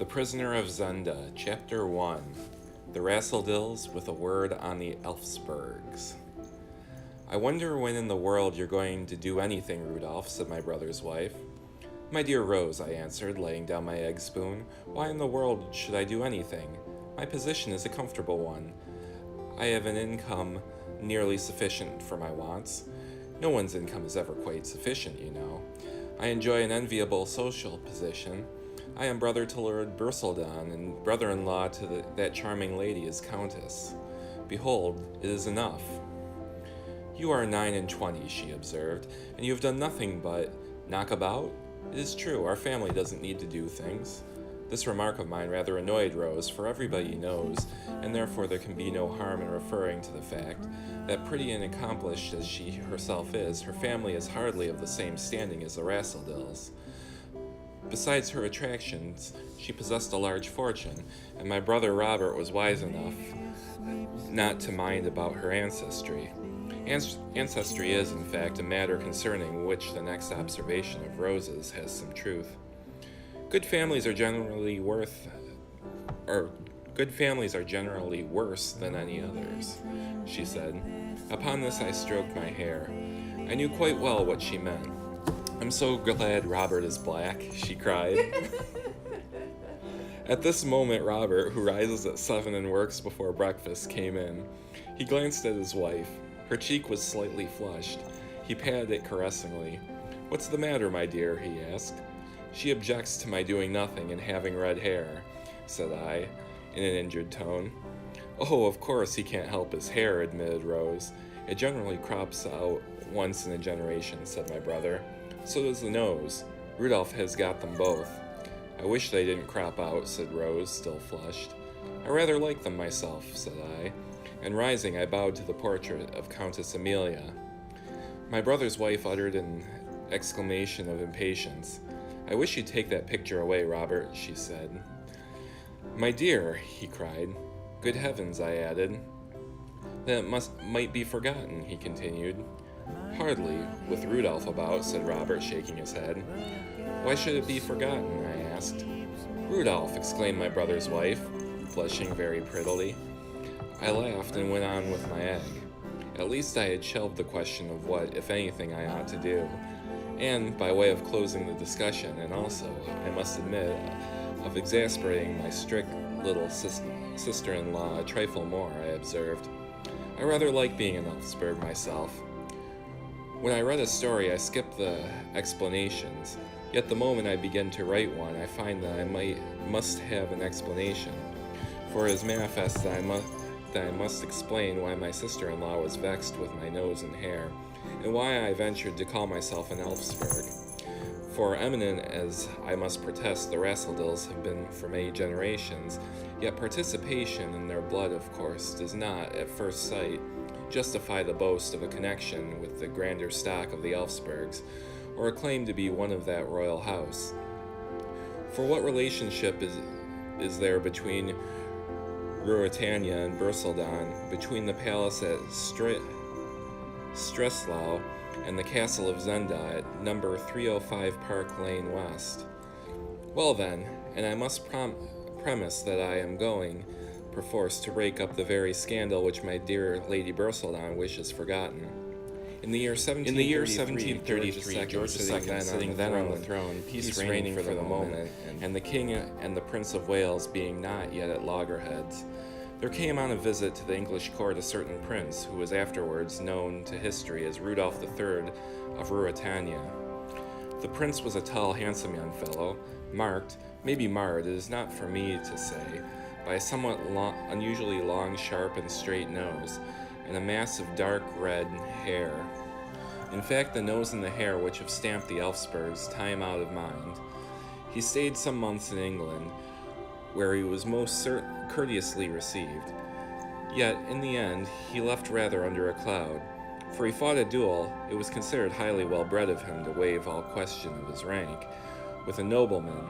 The Prisoner of Zenda, Chapter 1. The Rassendylls with a Word on the Elfsbergs. "I wonder when in the world you're going to do anything, Rudolf," said my brother's wife. "My dear Rose," I answered, laying down my egg spoon, "why in the world should I do anything? My position is a comfortable one. I have an income nearly sufficient for my wants. No one's income is ever quite sufficient, you know. I enjoy an enviable social position. I am brother to Lord Rassendyll, and brother-in-law to that charming lady as Countess. Behold, it is enough." "You are 29, she observed, "and you have done nothing but knock about? It is true, our family doesn't need to do things." This remark of mine rather annoyed Rose, for everybody knows, and therefore there can be no harm in referring to the fact, that pretty and accomplished as she herself is, her family is hardly of the same standing as the Rassendylls. Besides her attractions, she possessed a large fortune, and my brother Robert was wise enough not to mind about her ancestry. Ancestry is, in fact, a matter concerning which the next observation of Rose's has some truth. Good families are generally worse than any others," she said. Upon this I stroked my hair. I knew quite well what she meant. "I'm so glad Robert is black," she cried. At this moment Robert, who rises at 7 and works before breakfast, came in. He glanced at his wife. Her cheek was slightly flushed. He patted it caressingly. "What's the matter, my dear?" he asked. "She objects to my doing nothing and having red hair," said I, in an injured tone. "Oh, of course he can't help his hair," admitted Rose. "It generally crops out once in a generation," said my brother. "So does the nose. Rudolf has got them both." "I wish they didn't crop out," said Rose, still flushed. "I rather like them myself," said I, and rising I bowed to the portrait of Countess Amelia. My brother's wife uttered an exclamation of impatience. "I wish you'd take that picture away, Robert," she said. "My dear," he cried. "Good heavens," I added. "Then it might be forgotten," he continued. "Hardly, with Rudolf about," said Robert, shaking his head. "Why should it be forgotten?" I asked. "Rudolf!" exclaimed my brother's wife, blushing very prettily. I laughed and went on with my egg. At least I had shelved the question of what, if anything, I ought to do. And, by way of closing the discussion, and also, I must admit, of exasperating my strict little sister-in-law a trifle more, I observed, "I rather like being an Elfsberg myself. When I read a story, I skip the explanations, yet the moment I begin to write one, I find that I must have an explanation, for it is manifest that I must explain why my sister-in-law was vexed with my nose and hair, and why I ventured to call myself an Elfsberg. For eminent as I must protest the Rassendylls have been for many generations, yet participation in their blood, of course, does not, at first sight, justify the boast of a connection with the grander stock of the Elfsbergs, or a claim to be one of that royal house. For what relationship is there between Ruritania and Rassendyll, between the palace at Streslau and the castle of Zenda at number 305 Park Lane West? Well then, and I must premise that I am going, perforce, to rake up the very scandal which my dear Lady Rassendyll wishes forgotten. In the year 1733, George II, sitting then on the throne, peace reigning for the moment, and the King and the Prince of Wales being not yet at loggerheads, there came on a visit to the English court a certain prince, who was afterwards known to history as Rudolf III of Ruritania. The prince was a tall, handsome young fellow, marked, maybe marred, it is not for me to say, by a somewhat unusually long, sharp, and straight nose, and a mass of dark red hair. In fact, the nose and the hair which have stamped the Elfsbergs tie him out of mind. He stayed some months in England, where he was most courteously received. Yet, in the end, he left rather under a cloud, for he fought a duel. It was considered highly well-bred of him to waive all question of his rank, with a nobleman,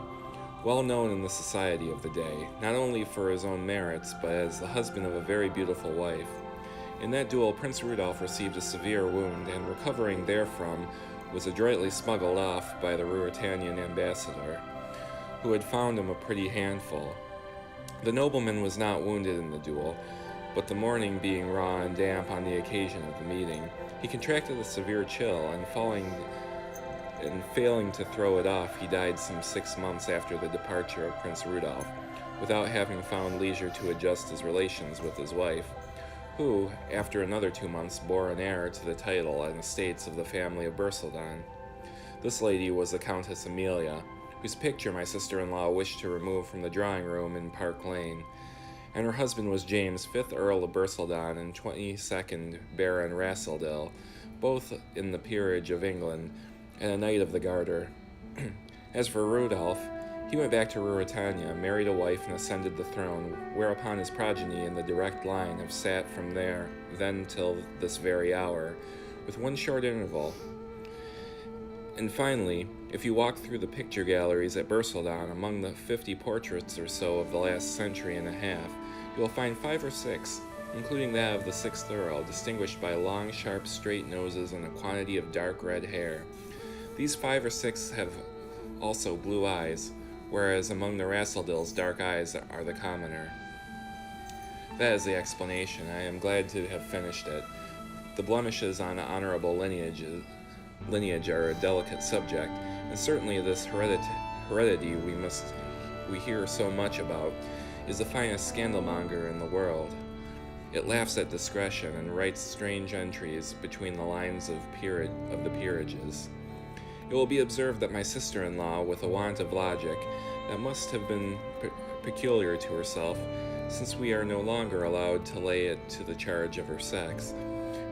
well known in the society of the day, not only for his own merits, but as the husband of a very beautiful wife. In that duel, Prince Rudolf received a severe wound, and recovering therefrom, was adroitly smuggled off by the Ruritanian ambassador. who had found him a pretty handful. The nobleman was not wounded in the duel, but the morning being raw and damp on the occasion of the meeting, he contracted a severe chill, and failing to throw it off, he died some 6 months after the departure of Prince Rudolf, without having found leisure to adjust his relations with his wife, who, after another 2 months, bore an heir to the title and estates of the family of Berseldon. This lady was the Countess Amelia, whose picture my sister-in-law wished to remove from the drawing-room in Park Lane, and her husband was James, 5th Earl of Berseldon and 22nd Baron Rassendyll, both in the peerage of England, and a Knight of the Garter. As for Rudolf, he went back to Ruritania, married a wife, and ascended the throne, whereupon his progeny in the direct line have sat from then till this very hour, with one short interval. And finally, if you walk through the picture galleries at Berseldon, among the 50 portraits or so of the last century and a half, you will find 5 or 6, including that of the 6th Earl, distinguished by long, sharp, straight noses and a quantity of dark red hair. These 5 or 6 have also blue eyes, whereas among the Rassendylls, dark eyes are the commoner. That is the explanation. I am glad to have finished it. The blemishes on honorable lineage are a delicate subject, and certainly this heredity we hear so much about is the finest scandalmonger in the world. It laughs at discretion and writes strange entries between the lines of the peerages. It will be observed that my sister-in-law, with a want of logic that must have been peculiar to herself, since we are no longer allowed to lay it to the charge of her sex,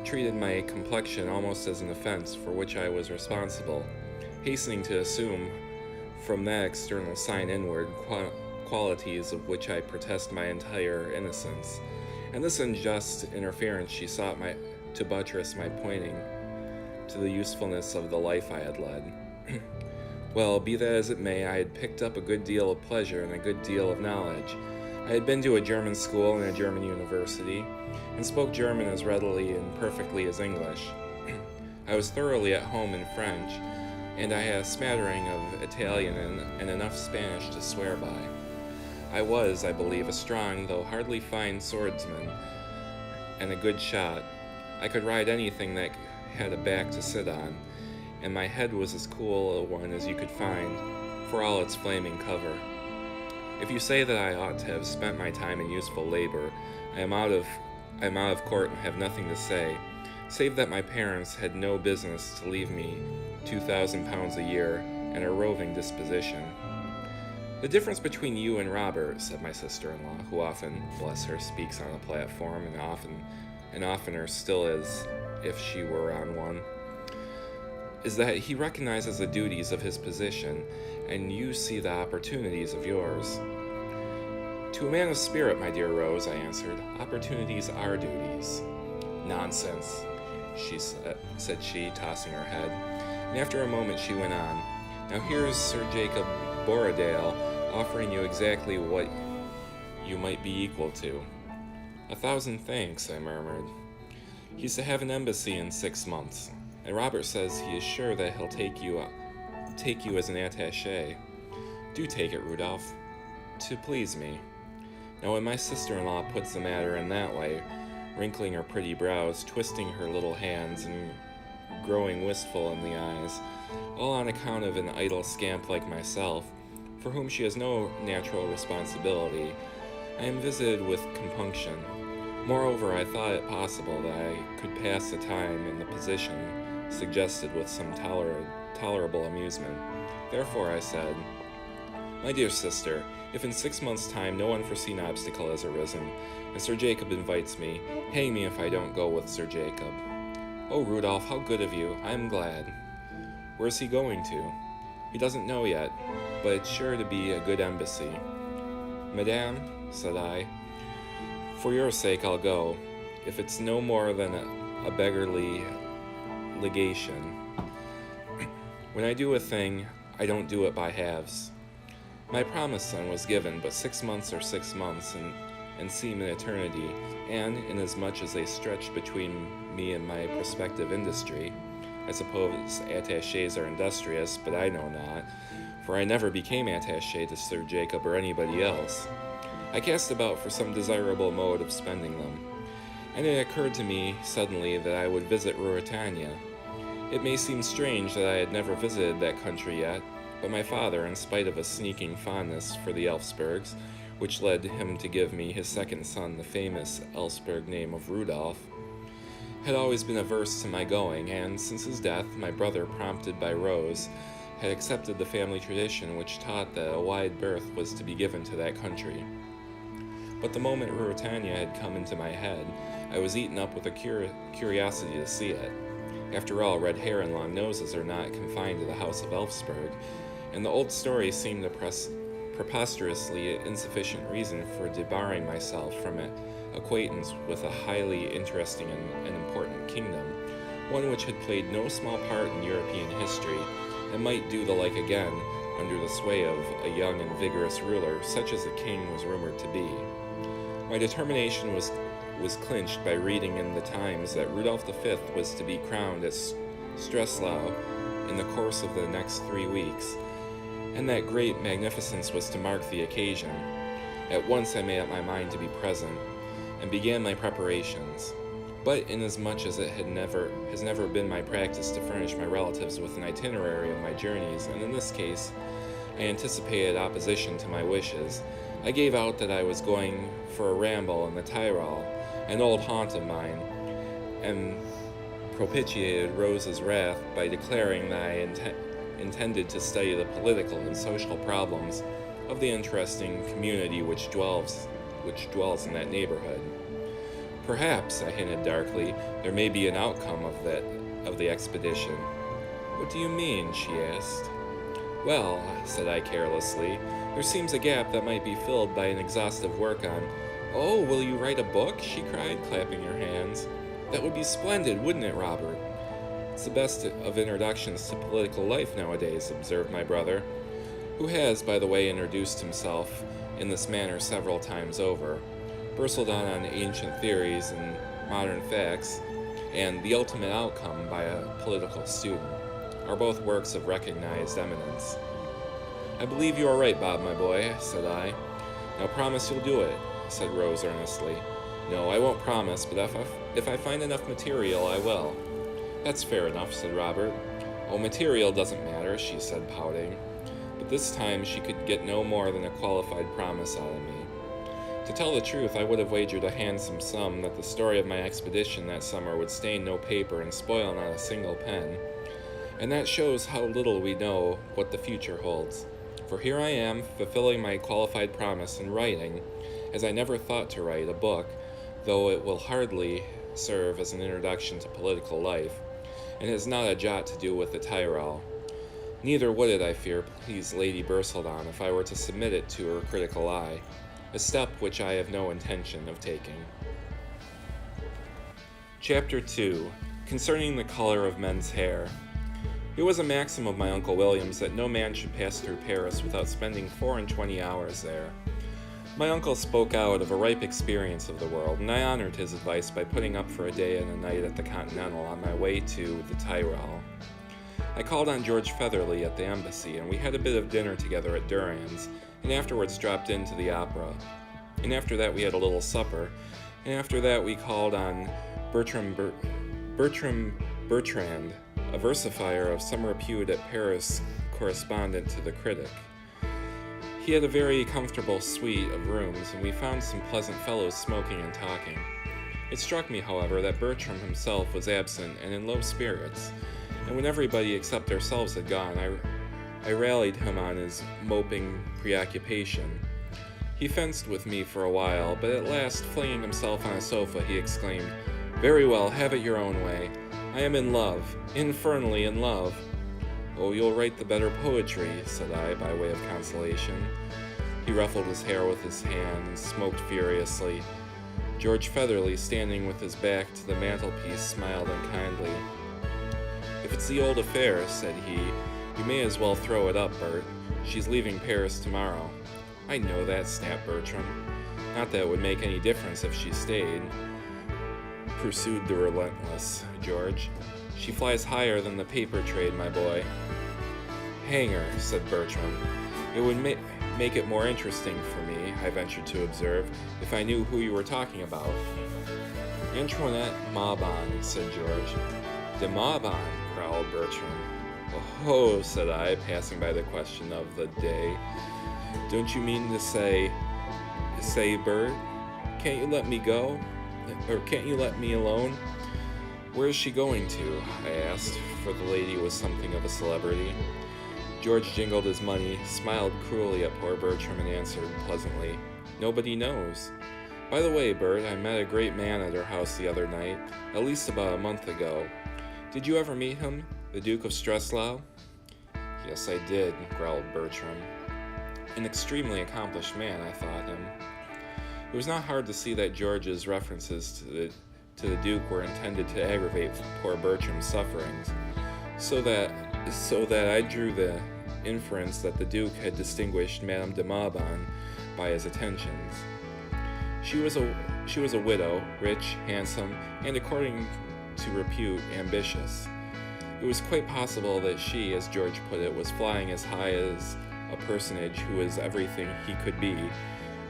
treated my complexion almost as an offense for which I was responsible, hastening to assume from that external sign inward qualities of which I protest my entire innocence. And this unjust interference she sought to buttress my pointing to the usefulness of the life I had led. Well, be that as it may, I had picked up a good deal of pleasure and a good deal of knowledge. I had been to a German school and a German university, and spoke German as readily and perfectly as English. I was thoroughly at home in French, and I had a smattering of Italian and enough Spanish to swear by. I was, I believe, a strong, though hardly fine swordsman, and a good shot. I could ride anything that had a back to sit on, and my head was as cool a one as you could find, for all its flaming cover. If you say that I ought to have spent my time in useful labor, I am out of court and have nothing to say, save that my parents had no business to leave me £2,000 a year and a roving disposition. The difference between you and Robert, said my sister-in-law, who often, bless her, speaks on a platform, and oftener still as if she were on one, is that he recognizes the duties of his position, and you see the opportunities of yours. To a man of spirit, my dear Rose, I answered, opportunities are duties. Nonsense, said she, tossing her head, and after a moment she went on. Now here's Sir Jacob Borrowdale offering you exactly what you might be equal to. 1,000 thanks, I murmured. He's to have an embassy in 6 months, and Robert says he is sure that he'll take you as an attaché. Do take it, Rudolph, to please me. Now when my sister-in-law puts the matter in that way, wrinkling her pretty brows, twisting her little hands, and growing wistful in the eyes, all on account of an idle scamp like myself, for whom she has no natural responsibility, I am visited with compunction. Moreover, I thought it possible that I could pass the time in the position suggested with some tolerable amusement. Therefore I said, my dear sister, if in 6 months' time no unforeseen obstacle has arisen, and Sir Jacob invites me, hang me if I don't go with Sir Jacob. Oh, Rudolph, how good of you. I am glad. Where's he going to? He doesn't know yet, but it's sure to be a good embassy. Madame, said I, for your sake I'll go, if it's no more than a beggarly legation. When I do a thing, I don't do it by halves. My promise, then, was given, but 6 months are 6 months, and seem an eternity, and, inasmuch as they stretch between me and my prospective industry, I suppose attachés are industrious, but I know not, for I never became attaché to Sir Jacob or anybody else. I cast about for some desirable mode of spending them, and it occurred to me suddenly that I would visit Ruritania. It may seem strange that I had never visited that country yet, but my father, in spite of a sneaking fondness for the Elfsbergs, which led him to give me his second son the famous Elfsberg name of Rudolf, had always been averse to my going, and since his death, my brother, prompted by Rose, had accepted the family tradition which taught that a wide berth was to be given to that country. But the moment Ruritania had come into my head, I was eaten up with a curiosity to see it. After all, red hair and long noses are not confined to the House of Elfsberg, and the old story seemed to preposterously insufficient reason for debarring myself from an acquaintance with a highly interesting and important kingdom, one which had played no small part in European history, and might do the like again under the sway of a young and vigorous ruler, such as the king was rumored to be. My determination was clinched by reading in the Times that Rudolf V was to be crowned at Streslau in the course of the next 3 weeks, and that great magnificence was to mark the occasion. At once I made up my mind to be present, and began my preparations. But inasmuch as it has never been my practice to furnish my relatives with an itinerary of my journeys, and in this case I anticipated opposition to my wishes, I gave out that I was going for a ramble in the Tyrol, an old haunt of mine, and propitiated Rose's wrath by declaring that I intended to study the political and social problems of the interesting community which dwells in that neighborhood. Perhaps, I hinted darkly, there may be an outcome of the expedition. What do you mean? She asked. Well, said I carelessly, there seems a gap that might be filled by an exhaustive work on... Oh, will you write a book? She cried, clapping her hands. That would be splendid, wouldn't it, Robert? It's the best of introductions to political life nowadays, observed my brother, who has, by the way, introduced himself in this manner several times over, bristled on ancient theories and modern facts, and The Ultimate Outcome by a Political Student, are both works of recognized eminence. I believe you are right, Bob, my boy, said I. Now promise you'll do it, said Rose earnestly. No, I won't promise, but if I find enough material, I will. That's fair enough, said Robert. Oh, material doesn't matter, she said, pouting. But this time she could get no more than a qualified promise out of me. To tell the truth, I would have wagered a handsome sum that the story of my expedition that summer would stain no paper and spoil not a single pen. And that shows how little we know what the future holds. For here I am, fulfilling my qualified promise and writing, as I never thought to write, a book, though it will hardly serve as an introduction to political life, and has not a jot to do with the Tyrol. Neither would it, I fear, please Lady Berseldon if I were to submit it to her critical eye, a step which I have no intention of taking. Chapter 2. Concerning the color of men's hair. It was a maxim of my Uncle William's that no man should pass through Paris without spending 24 hours there. My uncle spoke out of a ripe experience of the world, and I honored his advice by putting up for a day and a night at the Continental on my way to the Tyrol. I called on George Featherly at the embassy, and we had a bit of dinner together at Durian's, and afterwards dropped into the opera. And after that we had a little supper, and after that we called on Bertrand, a versifier of some repute at Paris, correspondent to the Critic. He had a very comfortable suite of rooms, and we found some pleasant fellows smoking and talking. It struck me, however, that Bertram himself was absent and in low spirits, and when everybody except ourselves had gone, I rallied him on his moping preoccupation. He fenced with me for a while, but at last, flinging himself on a sofa, he exclaimed, "Very well, have it your own way. I am in love, infernally in love." "Oh, you'll write the better poetry," said I, by way of consolation. He ruffled his hair with his hand and smoked furiously. George Featherly, standing with his back to the mantelpiece, smiled unkindly. "If it's the old affair," said he, "you may as well throw it up, Bert. She's leaving Paris tomorrow." "I know that," snapped Bertram. "Not that it would make any difference if she stayed," pursued the relentless George. "She flies higher than the paper trade, my boy." Hang her, said Bertram. It would make it more interesting for me, I ventured to observe, if I knew who you were talking about. Antoinette Maubon, said George. De Maubon, growled Bertram. Oh, said I, passing by the question of the day. Don't you mean to say, Bert? Can't you let me go? Or can't you let me alone? Where is she going to? I asked, for the lady was something of a celebrity. George jingled his money, smiled cruelly at poor Bertram, and answered pleasantly, Nobody knows. By the way, Bert, I met a great man at her house the other night, at least about a month ago. Did you ever meet him, the Duke of Streslau? Yes, I did, growled Bertram. An extremely accomplished man, I thought him. It was not hard to see that George's references to the Duke were intended to aggravate poor Bertram's sufferings, so that I drew the inference that the Duke had distinguished Madame de Maubon by his attentions. She was a widow, rich, handsome, and according to repute, ambitious. It was quite possible that she, as George put it, was flying as high as a personage who was everything he could be,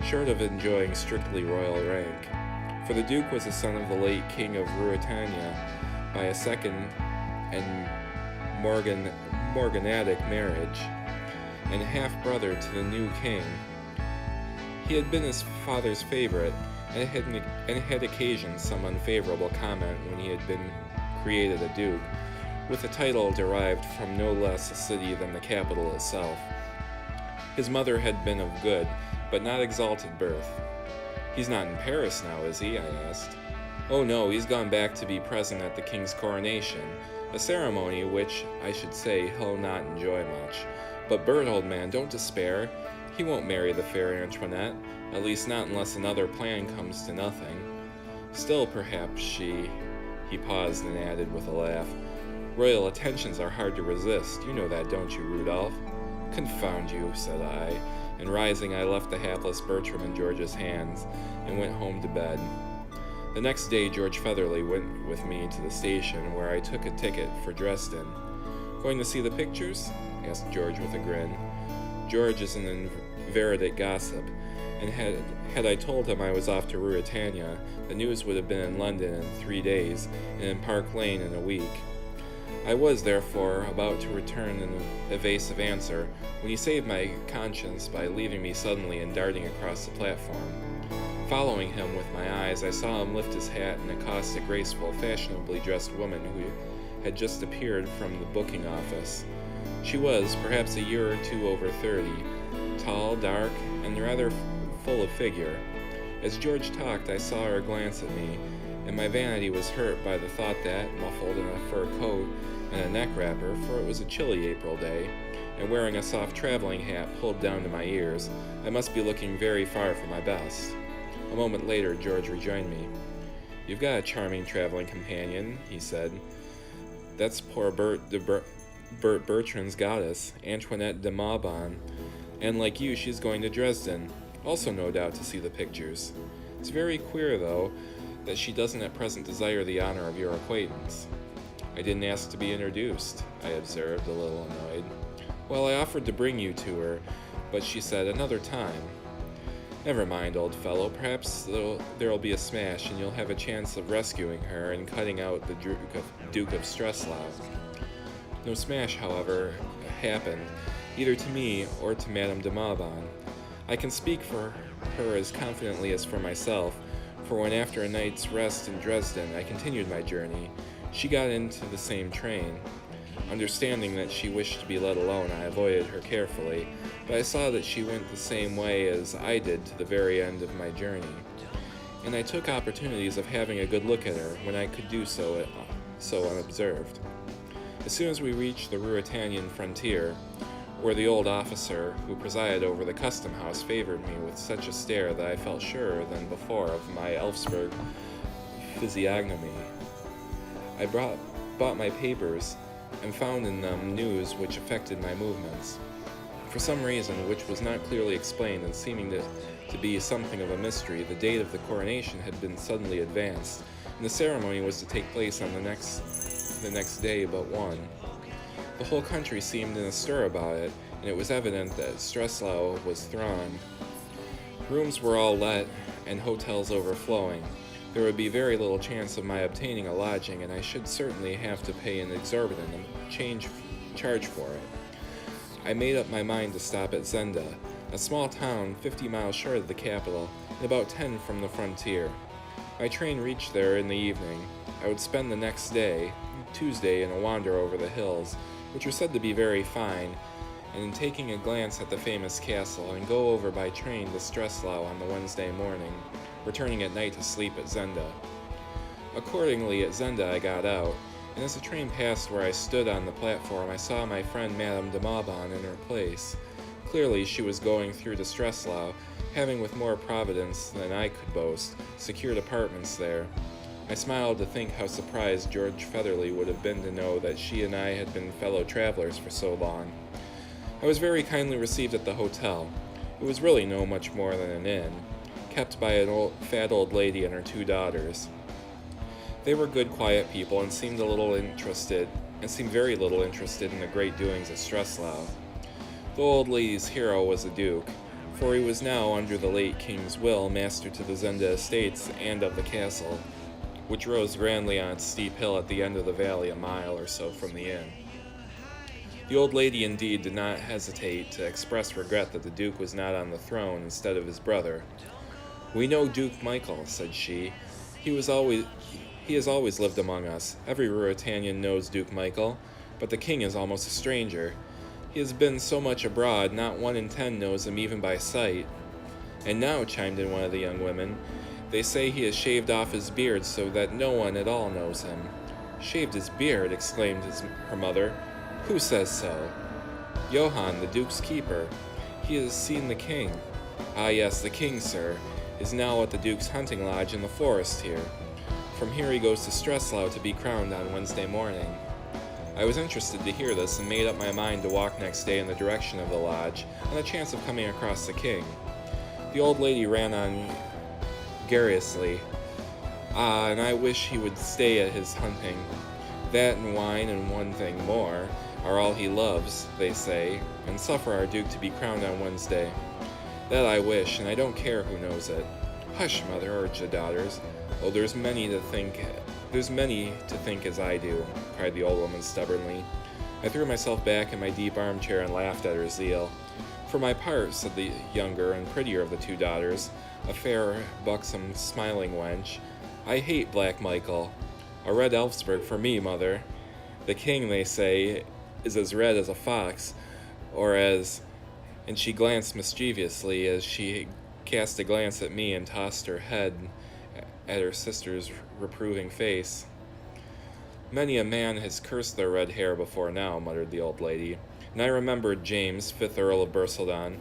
short of enjoying strictly royal rank. For the Duke was the son of the late King of Ruritania by a second and morganatic marriage, and half-brother to the new king. He had been his father's favorite, and had occasioned some unfavorable comment when he had been created a duke, with a title derived from no less a city than the capital itself. His mother had been of good, but not exalted birth. He's not in Paris now, is he? I asked. Oh no, he's gone back to be present at the king's coronation, a ceremony which, I should say, he'll not enjoy much. But Bert, old man, don't despair. He won't marry the fair Antoinette, at least not unless another plan comes to nothing. Still, perhaps he paused and added with a laugh, royal attentions are hard to resist. You know that, don't you, Rudolph? Confound you, said I, and rising I left the hapless Bertram in George's hands and went home to bed. The next day George Featherly went with me to the station, where I took a ticket for Dresden. Going to see the pictures? Asked George with a grin. George is an inveterate gossip, and had I told him I was off to Ruritania, the news would have been in London in 3 days, and in Park Lane in a week. I was, therefore, about to return an evasive answer, when he saved my conscience by leaving me suddenly and darting across the platform. Following him with my eyes, I saw him lift his hat and accost a graceful, fashionably dressed woman who had just appeared from the booking office. She was, perhaps a year or two over 30, tall, dark, and rather full of figure. As George talked, I saw her glance at me, and my vanity was hurt by the thought that, muffled in a fur coat and a neck wrapper, for it was a chilly April day, and wearing a soft traveling hat pulled down to my ears, I must be looking very far from my best. A moment later, George rejoined me. You've got a charming traveling companion, he said. That's poor Bertram's goddess, Antoinette de Maubon, and like you, she's going to Dresden, also no doubt to see the pictures. It's very queer, though, that she doesn't at present desire the honor of your acquaintance. I didn't ask to be introduced, I observed, a little annoyed. Well, I offered to bring you to her, but she said another time. Never mind, old fellow, perhaps there'll be a smash and you'll have a chance of rescuing her and cutting out the Duke of Streslau. No smash, however, happened, either to me or to Madame de Maubon. I can speak for her as confidently as for myself, for when after a night's rest in Dresden I continued my journey, she got into the same train. Understanding that she wished to be let alone, I avoided her carefully, but I saw that she went the same way as I did to the very end of my journey, and I took opportunities of having a good look at her when I could do so unobserved. As soon as we reached the Ruritanian frontier, where the old officer who presided over the custom house favored me with such a stare that I felt surer than before of my Elfsburg physiognomy, I bought my papers and found in them news which affected my movements. For some reason which was not clearly explained and seeming to be something of a mystery, the date of the coronation had been suddenly advanced, and the ceremony was to take place on the next day but one. The whole country seemed in a stir about it, and it was evident that Streslau was thronged. Rooms were all let, and hotels overflowing. There would be very little chance of my obtaining a lodging, and I should certainly have to pay an exorbitant charge for it. I made up my mind to stop at Zenda, a small town 50 miles short of the capital and about 10 from the frontier. My train reached there in the evening. I would spend the next day, Tuesday, in a wander over the hills, which were said to be very fine, and in taking a glance at the famous castle, and go over by train to Streslau on the Wednesday morning, returning at night to sleep at Zenda. Accordingly, at Zenda I got out, and as the train passed where I stood on the platform, I saw my friend Madame de Maubon in her place. Clearly she was going through to Streslau, having with more providence than I could boast, secured apartments there. I smiled to think how surprised George Featherly would have been to know that she and I had been fellow travelers for so long. I was very kindly received at the hotel. It was really no much more than an inn, kept by an fat old lady and her 2 daughters. They were good, quiet people and seemed very little interested in the great doings at Streslau. The old lady's hero was the Duke, for he was now, under the late king's will, master to the Zenda estates and of the castle, which rose grandly on its steep hill at the end of the valley a mile or so from the inn. The old lady indeed did not hesitate to express regret that the Duke was not on the throne instead of his brother. "We know Duke Michael," said she. He has always lived among us. Every Ruritanian knows Duke Michael, but the king is almost a stranger. He has been so much abroad, not 1 in 10 knows him even by sight." "And now," chimed in one of the young women, "they say he has shaved off his beard so that no one at all knows him." "Shaved his beard?" exclaimed her mother. "Who says so?" "Johann, the Duke's keeper. He has seen the king." "Ah, yes, the king, sir, is now at the Duke's hunting lodge in the forest here. From here he goes to Streslau to be crowned on Wednesday morning." I was interested to hear this and made up my mind to walk next day in the direction of the lodge on the chance of coming across the king. The old lady ran on garrulously. "Ah, and I wish he would stay at his hunting. That and wine and one thing more are all he loves, they say, and suffer our Duke to be crowned on Wednesday. That I wish, and I don't care who knows it." "Hush, mother," urged the daughters. "Oh, there's many to think as I do," cried the old woman stubbornly. I threw myself back in my deep armchair and laughed at her zeal. "For my part," said the younger and prettier of the 2 daughters, a fair, buxom, smiling wench, "I hate Black Michael. A red Elfsburg for me, mother. The king, they say, is as red as a fox, or as—" and she glanced mischievously as she cast a glance at me and tossed her head at her sister's reproving face. "Many a man has cursed their red hair before now," muttered the old lady, "and I remembered James, 5th Earl of Berseldon.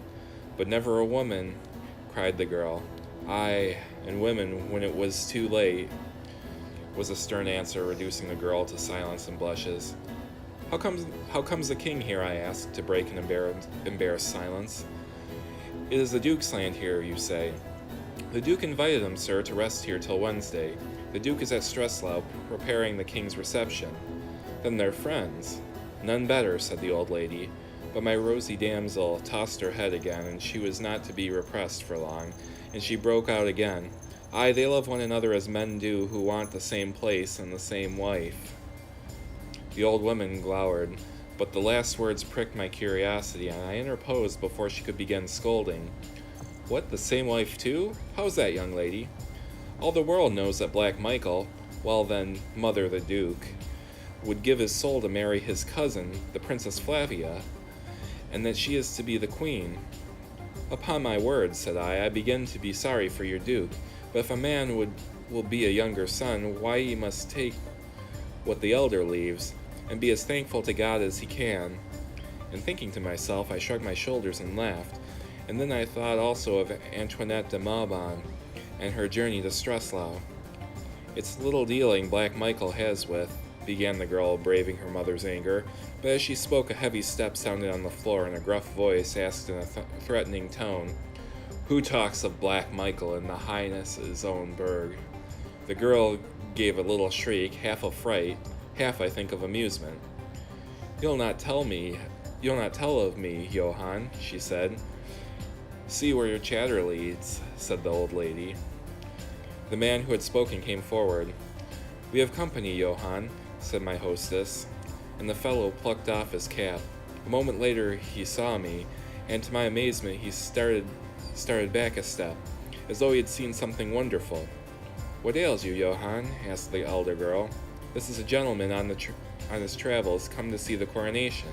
But never a woman," cried the girl. "Aye, and women when it was too late," was the stern answer, reducing the girl to silence and blushes. How comes the king here?" I asked, to break an embarrassed silence. "It is the Duke's land here, you say." "The Duke invited him, sir, to rest here till Wednesday. The Duke is at Streslau, preparing the king's reception." "Then they're friends." "None better," said the old lady, but my rosy damsel tossed her head again, and she was not to be repressed for long, and she broke out again. "Aye, they love one another as men do who want the same place and the same wife." The old woman glowered, but the last words pricked my curiosity, and I interposed before she could begin scolding. "What, the same wife too? How's that, young lady?" "All the world knows that Black Michael, well then, mother the Duke, would give his soul to marry his cousin, the Princess Flavia, and that she is to be the queen." "Upon my word," said I begin to be sorry for your Duke, but if a man will be a younger son, why he must take what the elder leaves, and be as thankful to God as he can." And thinking to myself, I shrugged my shoulders and laughed, and then I thought also of Antoinette de Maubon and her journey to Streslau. "It's little dealing Black Michael has with," began the girl, braving her mother's anger, but as she spoke a heavy step sounded on the floor and a gruff voice asked in a threatening tone, "Who talks of Black Michael in the Highness's own burg?" The girl gave a little shriek, half of fright, half, I think, of amusement. You'll not tell of me, Johann, she said. See where your chatter leads, said the old lady. The man who had spoken came forward. We have company, Johann, said my hostess, and the fellow plucked off his cap. A moment later he saw me, and to my amazement he started back a step, as though he had seen something wonderful. What ails you, Johann? Asked the elder girl. This is a gentleman on his travels, come to see the coronation.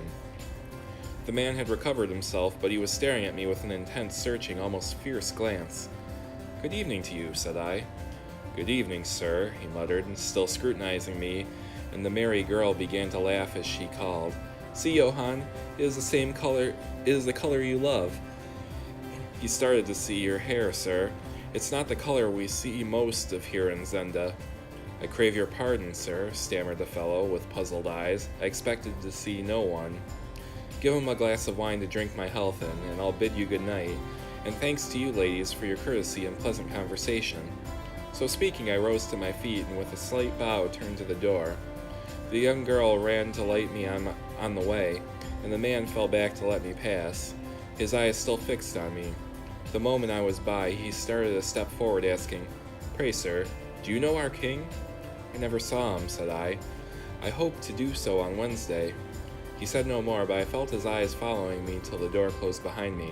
The man had recovered himself, but he was staring at me with an intense, searching, almost fierce glance. Good evening to you, said I. Good evening, sir, he muttered, still scrutinizing me, and the merry girl began to laugh as she called, See, Johann, it is the color you love. He started to see your hair, sir. It's not the color we see most of here in Zenda. I crave your pardon, sir, stammered the fellow with puzzled eyes. I expected to see no one. Give him a glass of wine to drink my health in, and I'll bid you good night, and thanks to you ladies for your courtesy and pleasant conversation. So speaking, I rose to my feet, and with a slight bow turned to the door. The young girl ran to light me on the way, and the man fell back to let me pass, his eyes still fixed on me. The moment I was by, he started a step forward, asking, Pray, sir, do you know our king? I never saw him, said I. I hope to do so on Wednesday. He said no more, but I felt his eyes following me till the door closed behind me.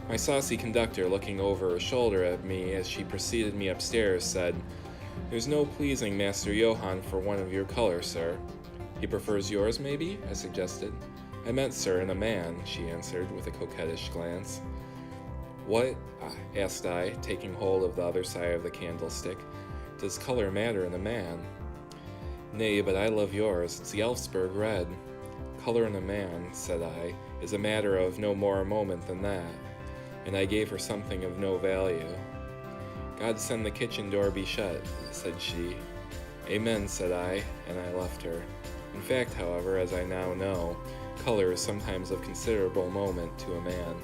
My saucy conductor, looking over her shoulder at me as she preceded me upstairs, said, There's no pleasing Master Johann for one of your color, sir. He prefers yours, maybe? I suggested. I meant, sir, in a man, she answered with a coquettish glance. What, asked I, taking hold of the other side of the candlestick, does color matter in a man? Nay, but I love yours, it's the Elfsburg red. Color in a man, said I, is a matter of no more moment than that, and I gave her something of no value. God send the kitchen door be shut, said she. Amen, said I, and I left her. In fact, however, as I now know, color is sometimes of considerable moment to a man.